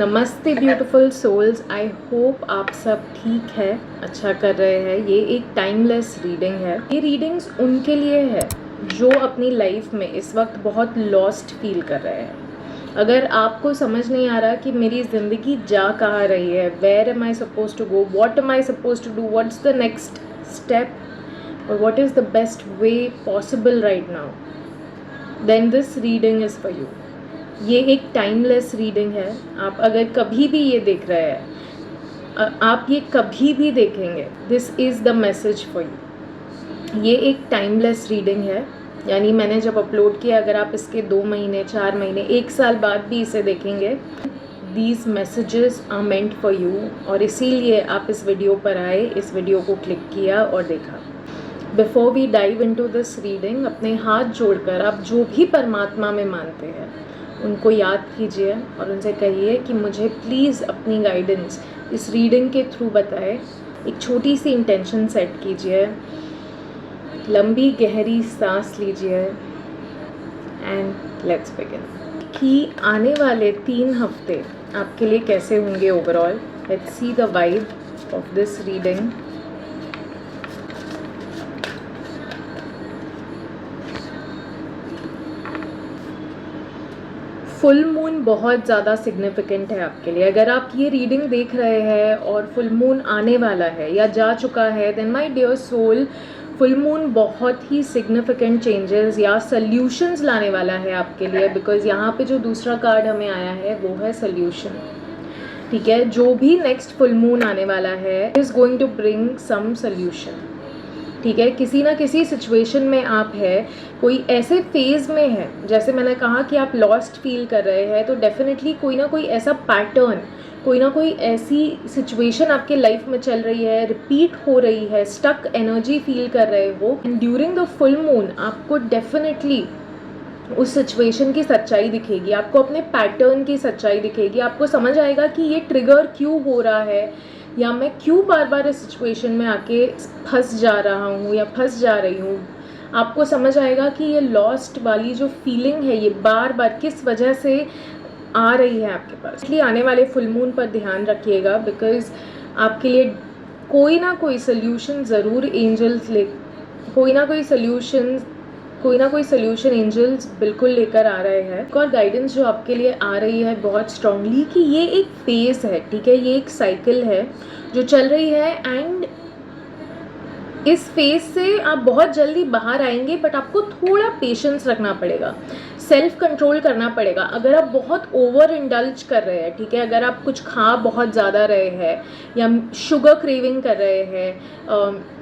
नमस्ते beautiful souls. I hope आप सब ठीक है, अच्छा कर रहे हैं। ये एक टाइमलेस रीडिंग है। ये रीडिंग्स उनके लिए है जो अपनी लाइफ में इस वक्त बहुत लॉस्ट फील कर रहे हैं। अगर आपको समझ नहीं आ रहा कि मेरी ज़िंदगी जा कहाँ रही है, where am I suppose to go, what am I suppose to do, what's the next step और what is the best way possible right now, then this reading is for you. ये एक टाइमलेस रीडिंग है। आप अगर कभी भी ये देख रहे हैं, आप ये कभी भी देखेंगे, this is the message for you. ये एक टाइमलेस रीडिंग है, यानी मैंने जब अपलोड किया, अगर आप इसके 2 महीने, 4 महीने, 1 साल बाद भी इसे देखेंगे, these messages are meant for you. और इसीलिए आप इस वीडियो पर आए, इस वीडियो को क्लिक किया और देखा। Before we dive into this reading, अपने हाथ जोड़कर आप जो भी परमात्मा में मानते हैं उनको याद कीजिए और उनसे कहिए कि मुझे प्लीज़ अपनी गाइडेंस इस रीडिंग के थ्रू बताए। एक छोटी सी इंटेंशन सेट कीजिए, लंबी गहरी सांस लीजिए एंड लेट्स बिगिन। कि आने वाले 3 हफ्ते आपके लिए कैसे होंगे overall. Let's see the vibe of this reading. Full moon बहुत ज़्यादा सिग्निफिकेंट है आपके लिए। अगर आप ये रीडिंग देख रहे हैं और फुल मून आने वाला है या जा चुका है, then my dear soul, full moon बहुत ही सिग्निफिकेंट चेंजेस या सल्यूशंस लाने वाला है आपके लिए। बिकॉज यहाँ पे जो दूसरा कार्ड हमें आया है वो है सल्यूशन। ठीक है, जो भी नेक्स्ट फुल मून आने वाला है is going to bring some solution. ठीक है, किसी ना किसी सिचुएशन में आप है, कोई ऐसे फेज़ में है, जैसे मैंने कहा कि आप लॉस्ट फील कर रहे हैं, तो डेफिनेटली कोई ना कोई ऐसा पैटर्न, कोई ना कोई ऐसी सिचुएशन आपके लाइफ में चल रही है, रिपीट हो रही है, स्टक एनर्जी फील कर रहे हो। And during the full moon आपको डेफिनेटली उस सिचुएशन की सच्चाई दिखेगी, आपको अपने पैटर्न की सच्चाई दिखेगी। आपको समझ आएगा कि ये ट्रिगर क्यों हो रहा है, या मैं क्यों बार बार इस सिचुएशन में आके फंस जा रहा हूँ या फंस जा रही हूँ। आपको समझ आएगा कि ये लॉस्ट वाली जो फीलिंग है, ये बार बार किस वजह से आ रही है आपके पास। इसलिए आने वाले फुल मून पर ध्यान रखिएगा, बिकॉज आपके लिए कोई ना कोई सल्यूशन ज़रूर एंजल्स कोई ना कोई सल्यूशन एंजल्स बिल्कुल लेकर आ रहे हैं। एक और गाइडेंस जो आपके लिए आ रही है बहुत स्ट्रांगली, कि ये एक फेज़ है। ठीक है, ये एक साइकिल है जो चल रही है एंड इस फेज़ से आप बहुत जल्दी बाहर आएंगे, बट आपको थोड़ा पेशेंस रखना पड़ेगा, सेल्फ कंट्रोल करना पड़ेगा। अगर आप बहुत ओवर इंडल्ज कर रहे हैं, ठीक है, अगर आप कुछ खा बहुत ज़्यादा रहे हैं या शुगर क्रेविंग कर रहे हैं,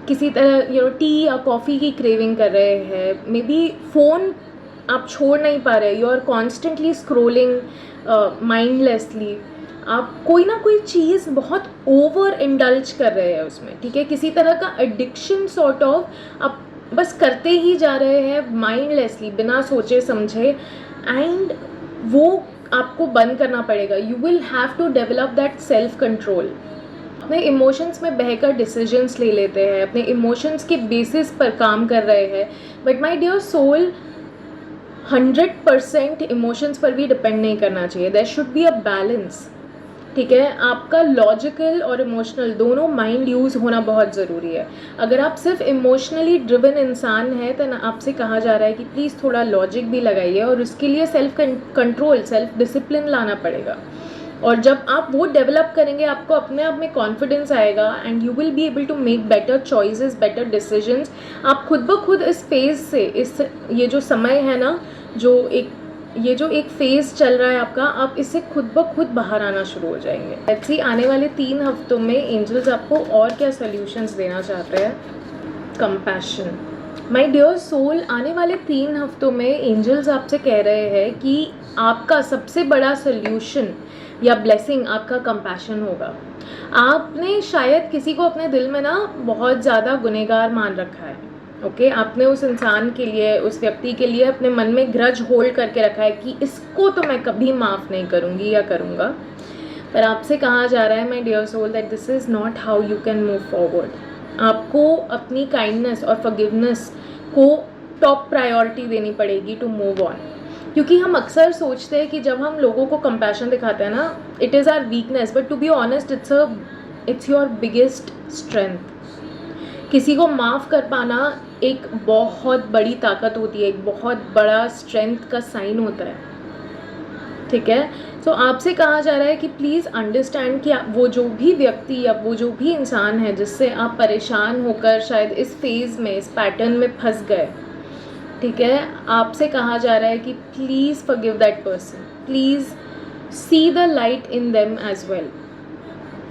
किसी तरह टी या कॉफ़ी की क्रेविंग कर रहे हैं, मे बी फ़ोन आप छोड़ नहीं पा रहे, you are constantly scrolling mindlessly, आप कोई ना कोई चीज़ बहुत ओवर इंडल्ज कर रहे हैं उसमें। ठीक है, किसी तरह का एडिक्शन सॉर्ट ऑफ आप बस करते ही जा रहे हैं माइंडलेसली, बिना सोचे समझे, एंड वो आपको बंद करना पड़ेगा। You will have to develop that self control. अपने इमोशंस में बहकर डिसीजंस ले लेते हैं, अपने इमोशंस के बेसिस पर काम कर रहे हैं, but my dear soul, 100% emotions पर भी डिपेंड नहीं करना चाहिए। There should be a balance. ठीक है, आपका लॉजिकल और इमोशनल दोनों माइंड यूज़ होना बहुत ज़रूरी है। अगर आप सिर्फ इमोशनली ड्रिवन इंसान हैं, तो आपसे कहा जा रहा है कि प्लीज़ थोड़ा लॉजिक भी लगाइए, और उसके लिए सेल्फ कंट्रोल, सेल्फ डिसिप्लिन लाना पड़ेगा। और जब आप वो डेवलप करेंगे, आपको अपने आप में कॉन्फिडेंस आएगा and you will be able to make better choices, better decisions. आप खुद ब खुद इस फेज़ से, ये जो समय है ना, ये जो एक फेज़ चल रहा है आपका, आप इससे खुद ब खुद बाहर आना शुरू हो जाएंगे। ऐसे आने वाले 3 हफ्तों में एंजल्स आपको और क्या सॉल्यूशंस देना चाहते हैं। कंपैशन। माय डियर सोल, आने वाले 3 हफ्तों में एंजल्स आपसे कह रहे हैं कि आपका सबसे बड़ा सॉल्यूशन या ब्लेसिंग आपका कंपैशन होगा। आपने शायद किसी को अपने दिल में ना बहुत ज़्यादा गुनहगार मान रखा है। ओके, आपने उस इंसान के लिए, उस व्यक्ति के लिए अपने मन में ग्रज होल्ड करके रखा है कि इसको तो मैं कभी माफ़ नहीं करूँगी या करूँगा। पर आपसे कहा जा रहा है my dear soul that this is not how you can move forward. आपको अपनी काइंडनेस और फॉरगिवनेस को टॉप प्रायोरिटी देनी पड़ेगी टू मूव ऑन। क्योंकि हम अक्सर सोचते हैं कि जब हम लोगों को कंपैशन दिखाते हैं ना, it is our weakness, but to be honest it's your biggest strength. किसी को माफ़ कर पाना एक बहुत बड़ी ताकत होती है, एक बहुत बड़ा स्ट्रेंथ का साइन होता है, ठीक है। तो आपसे कहा जा रहा है कि प्लीज़ अंडरस्टैंड कि वो जो भी व्यक्ति या वो जो भी इंसान है जिससे आप परेशान होकर शायद इस फेज़ में, इस पैटर्न में फंस गए, ठीक है, आपसे कहा जा रहा है कि please forgive that person, please see the light in them as well.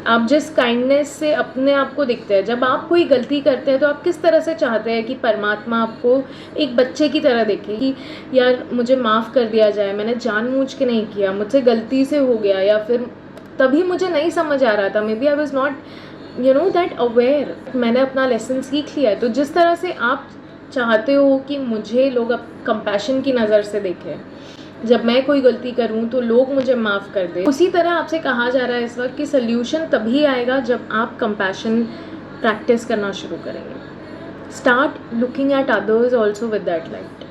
आप जिस काइंडनेस से अपने आप को दिखते हैं, जब आप कोई गलती करते हैं तो आप किस तरह से चाहते हैं कि परमात्मा आपको एक बच्चे की तरह देखे कि यार मुझे माफ़ कर दिया जाए, मैंने जानबूझ के नहीं किया, मुझसे गलती से हो गया, या फिर तभी मुझे नहीं समझ आ रहा था, maybe I was not that aware, मैंने अपना लेसन सीख लिया है। तो जिस तरह से आप चाहते हो कि मुझे लोग अब कंपैशन की नज़र से देखें, जब मैं कोई गलती करूं तो लोग मुझे माफ़ कर दें, उसी तरह आपसे कहा जा रहा है इस वक्त कि सल्यूशन तभी आएगा जब आप कंपैशन प्रैक्टिस करना शुरू करेंगे। Start looking at others also with that light,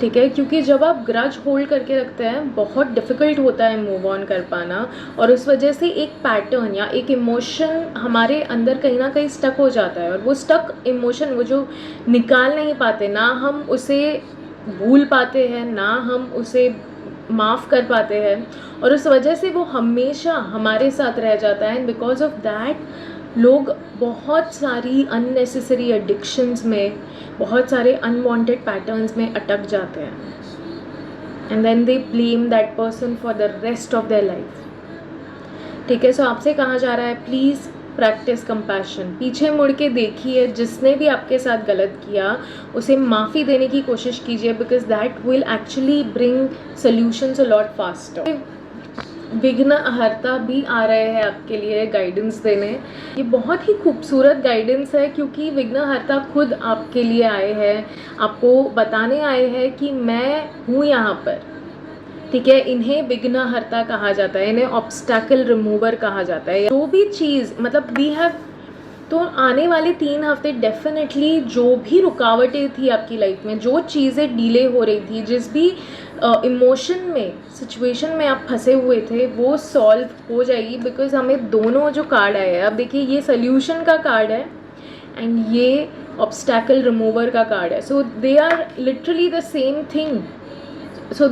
ठीक है, क्योंकि जब आप ग्रज होल्ड करके रखते हैं बहुत डिफ़िकल्ट होता है मूव ऑन कर पाना, और उस वजह से एक पैटर्न या एक इमोशन हमारे अंदर कहीं ना कहीं स्टक हो जाता है, और वो स्टक इमोशन, वो जो निकाल नहीं पाते, ना हम उसे भूल पाते हैं, ना हम उसे माफ़ कर पाते हैं, और उस वजह से वो हमेशा हमारे साथ रह जाता है। एंड बिकॉज ऑफ दैट लोग बहुत सारी अननेसेसरी एडिक्शंस में, बहुत सारे अनवांटेड पैटर्न्स में अटक जाते हैं, and then they blame that person for the rest of their life, ठीक है। सो आपसे कहा जा रहा है प्लीज़ प्रैक्टिस कंपैशन, पीछे मुड़ के देखिए, जिसने भी आपके साथ गलत किया उसे माफ़ी देने की कोशिश कीजिए, because that will actually bring solutions a lot faster. विघ्नहर्ता भी आ रहे हैं आपके लिए गाइडेंस देने, ये बहुत ही खूबसूरत गाइडेंस है, क्योंकि विघ्नहर्ता खुद आपके लिए आए हैं, आपको बताने आए हैं कि मैं हूँ यहाँ पर, ठीक है। इन्हें विघ्नहर्ता कहा जाता है, इन्हें ऑब्स्टैकल रिमूवर कहा जाता है। जो भी चीज़ मतलब वी हैव, तो आने वाले 3 हफ्ते डेफिनेटली जो भी रुकावटें थी आपकी लाइफ में, जो चीज़ें डिले हो रही थी, जिस भी इमोशन में, सिचुएशन में आप फंसे हुए थे, वो सॉल्व हो जाएगी, बिकॉज हमें दोनों जो कार्ड आए हैं, अब देखिए ये सोल्यूशन का कार्ड है एंड ये ऑब्स्टैकल रिमूवर का कार्ड है। So they are literally the same thing. So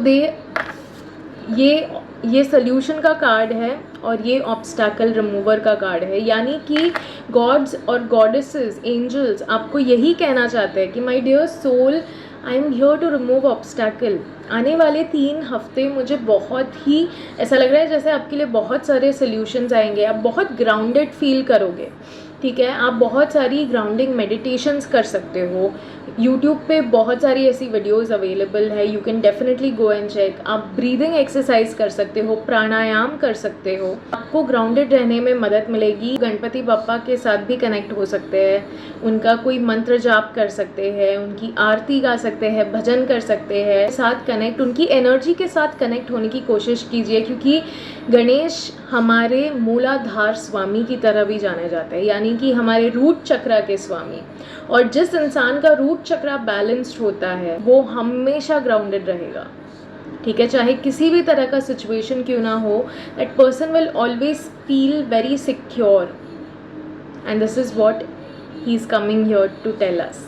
ये सोल्यूशन का कार्ड है और ये ऑब्स्टैकल रिमूवर का कार्ड है, यानी कि गॉड्स और गॉडेसेस, एंजल्स आपको यही कहना चाहते हैं कि my dear soul, I am here to remove obstacle. आने वाले 3 हफ्ते मुझे बहुत ही ऐसा लग रहा है जैसे आपके लिए बहुत सारे सोल्यूशंस आएंगे, आप बहुत ग्राउंडेड फील करोगे, ठीक है। आप बहुत सारी ग्राउंडिंग मेडिटेशंस कर सकते हो, यूट्यूब पे बहुत सारी ऐसी वीडियोस अवेलेबल है, you can definitely go and check. आप ब्रीदिंग एक्सरसाइज कर सकते हो, प्राणायाम कर सकते हो, आपको ग्राउंडेड रहने में मदद मिलेगी। गणपति बप्पा के साथ भी कनेक्ट हो सकते हैं, उनका कोई मंत्र जाप कर सकते हैं, उनकी आरती गा सकते हैं, भजन कर सकते हैं, साथ कनेक्ट, उनकी एनर्जी के साथ कनेक्ट होने की कोशिश कीजिए, क्योंकि गणेश हमारे मूलाधार स्वामी की तरह भी जाने जाते हैं, यानी कि हमारे रूट चक्रा के स्वामी। और जिस इंसान का रूट चक्रा बैलेंस्ड होता है वो हमेशा ग्राउंडेड रहेगा, ठीक है, चाहे किसी भी तरह का सिचुएशन क्यों ना हो, that person will always feel very secure, and this is what he is coming here to tell us.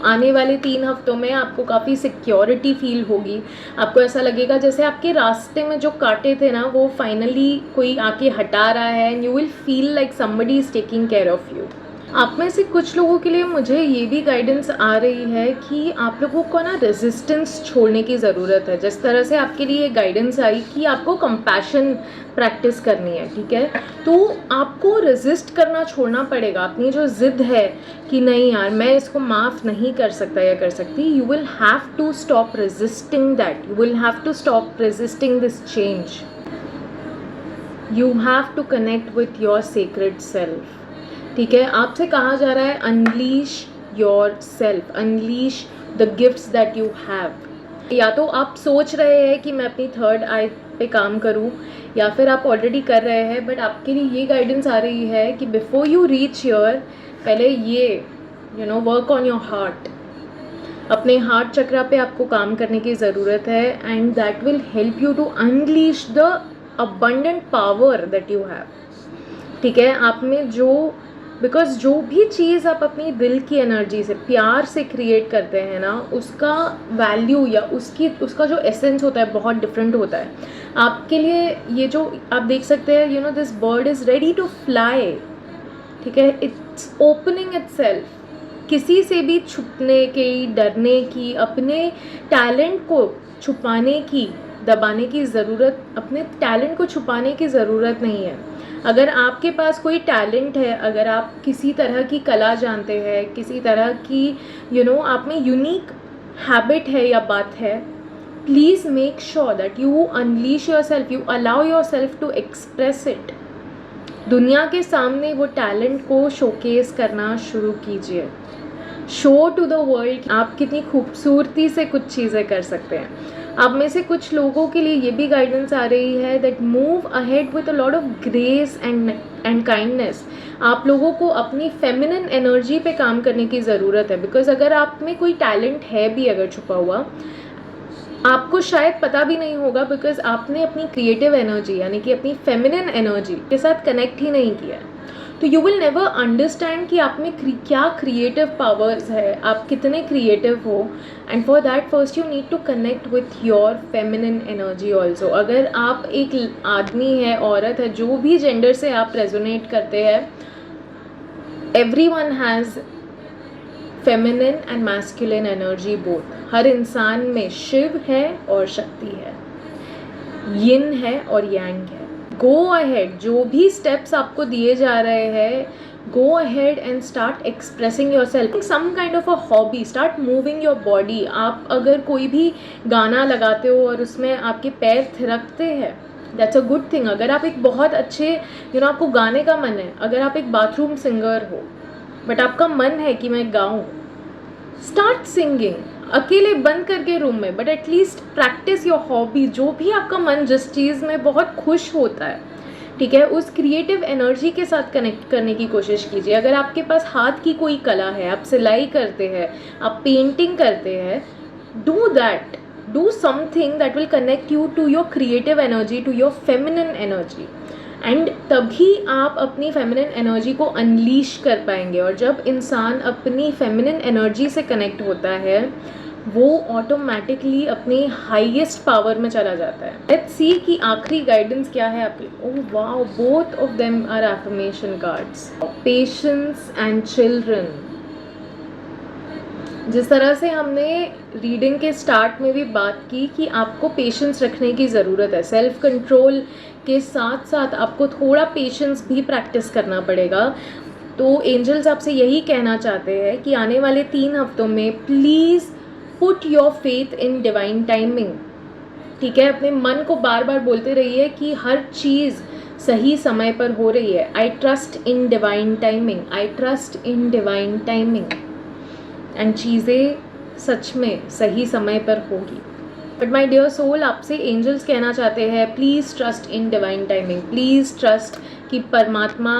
आने वाले 3 हफ्तों में आपको काफ़ी सिक्योरिटी फील होगी, आपको ऐसा लगेगा जैसे आपके रास्ते में जो कांटे थे ना वो फाइनली कोई आके हटा रहा है, and you will feel like somebody is taking care of you. आप में से कुछ लोगों के लिए मुझे ये भी गाइडेंस आ रही है कि आप लोगों को ना रेजिस्टेंस छोड़ने की ज़रूरत है। जिस तरह से आपके लिए गाइडेंस आई कि आपको कंपैशन प्रैक्टिस करनी है, ठीक है, तो आपको रेजिस्ट करना छोड़ना पड़ेगा। अपनी जो ज़िद है कि नहीं यार मैं इसको माफ़ नहीं कर सकता या कर सकती, you will have to stop resisting that, you will have to stop resisting this change, you have to connect with your secret self, ठीक है। आपसे कहा जा रहा है unleash yourself, unleash the gifts that you have. या तो आप सोच रहे हैं कि मैं अपनी थर्ड आई पे काम करूं, या फिर आप ऑलरेडी कर रहे हैं, बट आपके लिए ये गाइडेंस आ रही है कि बिफोर यू रीच हियर, पहले ये वर्क ऑन योर हार्ट। अपने हार्ट चक्रा पे आपको काम करने की ज़रूरत है, and that will help you to unleash the abundant power that you have. ठीक है, आप में बिकॉज जो भी चीज़ आप अपनी दिल की एनर्जी से प्यार से क्रिएट करते हैं ना, उसका वैल्यू या उसका जो एसेंस होता है बहुत डिफरेंट होता है। आपके लिए ये जो आप देख सकते हैं, this bird is ready to fly. ठीक है, इट्स ओपनिंग इटसेल्फ। किसी से भी छुपने की, डरने की, अपने टैलेंट को छुपाने की, दबाने की ज़रूरत, अपने टैलेंट को छुपाने की ज़रूरत नहीं है। अगर आपके पास कोई टैलेंट है, अगर आप किसी तरह की कला जानते हैं, किसी तरह की आप में यूनिक हैबिट है या बात है, please make sure that you unleash yourself, you allow yourself to express it. दुनिया के सामने वो टैलेंट को शोकेस करना शुरू कीजिए। शो टू द वर्ल्ड आप कितनी खूबसूरती से कुछ चीज़ें कर सकते हैं। आप में से कुछ लोगों के लिए ये भी गाइडेंस आ रही है that move ahead with a lot of grace and kindness. आप लोगों को अपनी फेमिनिन एनर्जी पे काम करने की ज़रूरत है, बिकॉज अगर आप में कोई टैलेंट है भी अगर छुपा हुआ, आपको शायद पता भी नहीं होगा, बिकॉज आपने अपनी क्रिएटिव एनर्जी यानी कि अपनी फेमिनिन एनर्जी के साथ कनेक्ट ही नहीं किया है। तो यू विल नेवर अंडरस्टैंड कि आप में क्या क्रिएटिव पावर्स है, आप कितने क्रिएटिव हो। And for that first you need to connect with your feminine energy also. अगर आप एक आदमी है, औरत है, जो भी जेंडर से आप रेजोनेट करते हैं, everyone has feminine and masculine energy both. हर इंसान में शिव है और शक्ति है, यिन है और यांग है। गो अहेड, जो भी स्टेप्स आपको दिए जा रहे हैं, go ahead and start expressing yourself. Some kind of a hobby, start moving your body. आप अगर कोई भी गाना लगाते हो और उसमें आपके पैर थिरकते हैं, दैट्स अ गुड थिंग। अगर आप एक बहुत अच्छे आपको गाने का मन है, अगर आप एक बाथरूम सिंगर हो बट आपका मन है कि मैं गाऊं, स्टार्ट सिंगिंग अकेले बंद करके रूम में, but at least practice your hobby. जो भी आपका मन जिस चीज़ में बहुत खुश होता है, ठीक है, उस क्रिएटिव एनर्जी के साथ कनेक्ट करने की कोशिश कीजिए। अगर आपके पास हाथ की कोई कला है, आप सिलाई करते हैं, आप पेंटिंग करते हैं, do that, do something that will connect you to your creative energy, to your feminine energy, and तभी आप अपनी फेमिनिन एनर्जी को अनलीश कर पाएंगे। और जब इंसान अपनी फेमिनिन एनर्जी से कनेक्ट होता है, वो ऑटोमेटिकली अपने हाईएस्ट पावर में चला जाता है। लेट्स सी कि आखिरी गाइडेंस क्या है आपके। Oh wow, both of them are affirmation cards. Patience and children. जिस तरह से हमने रीडिंग के स्टार्ट में भी बात की कि आपको पेशेंस रखने की ज़रूरत है, सेल्फ कंट्रोल के साथ साथ आपको थोड़ा पेशेंस भी प्रैक्टिस करना पड़ेगा। तो एंजल्स आपसे यही कहना चाहते हैं कि आने वाले 3 हफ्तों में please put your faith in divine timing. ठीक है, अपने मन को बार बार बोलते रहिए कि हर चीज़ सही समय पर हो रही है। I trust in divine timing, I trust in divine timing, and चीज़ें सच में सही समय पर होगी। बट माई डियर सोल, आपसे एंजल्स कहना चाहते हैं please trust in divine timing. Please trust कि परमात्मा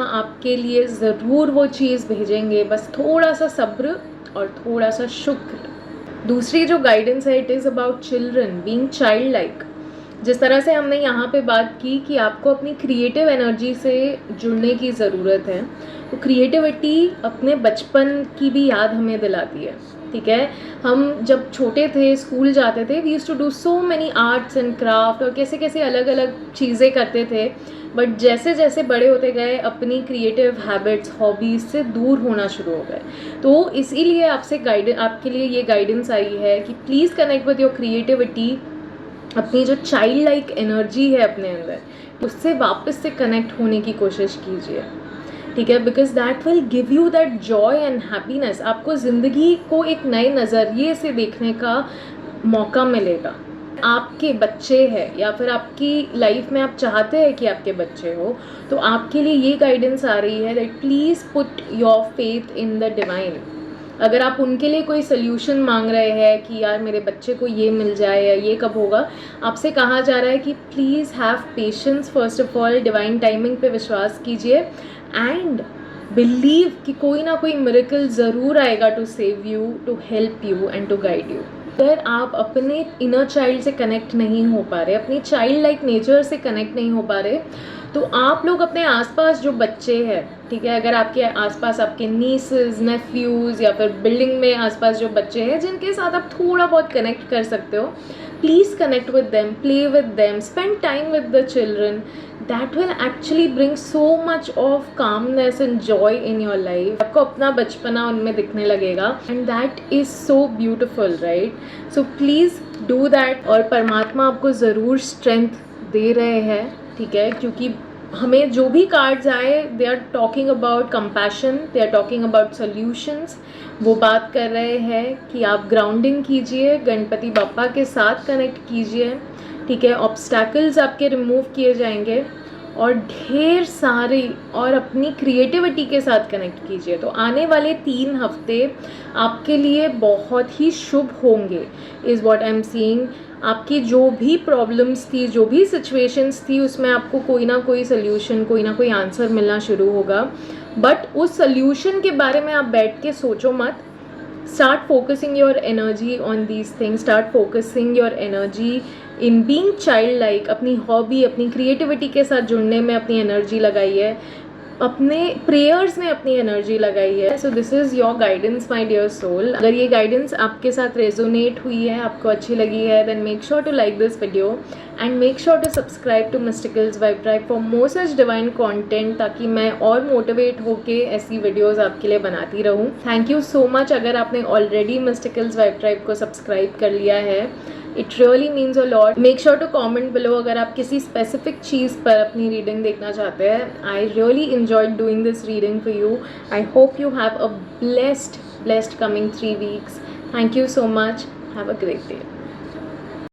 आपके लिए ज़रूर वो चीज़ भेजेंगे। बस थोड़ा सा सब्र और थोड़ा सा शुक्र। दूसरी जो गाइडेंस है, it is about children being child like. जिस तरह से हमने यहाँ पे बात की कि आपको अपनी क्रिएटिव एनर्जी से जुड़ने की ज़रूरत है, तो क्रिएटिविटी अपने बचपन की भी याद हमें दिलाती है। ठीक है, हम जब छोटे थे, स्कूल जाते थे, we used to do so many arts and craft, और कैसे कैसे अलग अलग चीज़ें करते थे। बट जैसे जैसे बड़े होते गए, अपनी क्रिएटिव हैबिट्स, हॉबीज़ से दूर होना शुरू हो गए। तो इसीलिए आपके लिए ये गाइडेंस आई है कि please connect with your creativity. अपनी जो चाइल्ड लाइक एनर्जी है अपने अंदर, उससे वापस से कनेक्ट होने की कोशिश कीजिए। ठीक है, because that will give you that Joy and happiness. आपको ज़िंदगी को एक नए नज़रिए से देखने का मौका मिलेगा। आपके बच्चे हैं या फिर आपकी लाइफ में आप चाहते हैं कि आपके बच्चे हो, तो आपके लिए ये गाइडेंस आ रही है that please put your faith in the divine. अगर आप उनके लिए कोई सोल्यूशन मांग रहे हैं कि यार मेरे बच्चे को ये मिल जाए या ये कब होगा, आपसे कहा जा रहा है कि please have patience. First of all divine timing पे विश्वास कीजिए, एंड बिलीव कि कोई ना कोई मिरेकल ज़रूर आएगा to save you, to help you and to guide you. अगर आप अपने इनर चाइल्ड से कनेक्ट नहीं हो पा रहे, अपनी चाइल्ड लाइक नेचर से कनेक्ट नहीं हो पा रहे, तो आप लोग अपने आसपास जो बच्चे हैं, ठीक है, अगर आपके आसपास आपके नीसेस, नेफ्यूज़ या फिर बिल्डिंग में आसपास जो बच्चे हैं जिनके साथ आप थोड़ा बहुत कनेक्ट कर सकते हो, please connect with them, play with them, spend time with the children. That will actually bring so much of calmness and joy in your life. आपको अपना बचपना उनमें दिखने लगेगा and that is so beautiful, right? So please do that. और परमात्मा आपको ज़रूर स्ट्रेंथ दे रहे हैं, ठीक है, क्योंकि हमें जो भी कार्ड्स आए they are talking about compassion, they are talking about solutions. वो बात कर रहे हैं कि आप ग्राउंडिंग कीजिए, गणपति बप्पा के साथ कनेक्ट कीजिए, ठीक है, ऑब्स्टैकल्स आपके रिमूव किए जाएंगे और ढेर सारे और अपनी क्रिएटिविटी के साथ कनेक्ट कीजिए। तो आने वाले 3 हफ्ते आपके लिए बहुत ही शुभ होंगे, is what I am seeing. आपकी जो भी प्रॉब्लम्स थी, जो भी सिचुएशंस थी, उसमें आपको कोई ना कोई सल्यूशन, कोई ना कोई आंसर मिलना शुरू होगा। बट उस सल्यूशन के बारे में आप बैठ के सोचो मत। Start focusing your energy on these things, start focusing your energy in being child like. अपनी हॉबी, अपनी क्रिएटिविटी के साथ जुड़ने में अपनी एनर्जी लगाई है, अपने प्रेयर्स में अपनी एनर्जी लगाई है। So this is your guidance my dear soul. अगर ये गाइडेंस आपके साथ रेजोनेट हुई है, आपको अच्छी लगी है, then make sure to like this video and make sure to subscribe to mysticals vibe tribe for more such divine content, ताकि मैं और मोटिवेट होके ऐसी वीडियोस आपके लिए बनाती रहूँ। थैंक यू सो मच अगर आपने ऑलरेडी मिस्टिकल्स वाइब ट्राइब को सब्सक्राइब कर लिया है। It really means a lot. Make sure to comment below अगर आप किसी स्पेसिफिक चीज़ पर अपनी रीडिंग देखना चाहते हैं। I really enjoyed doing this reading for you. I hope you have a blessed coming 3 weeks. Thank you so much. Have a great day.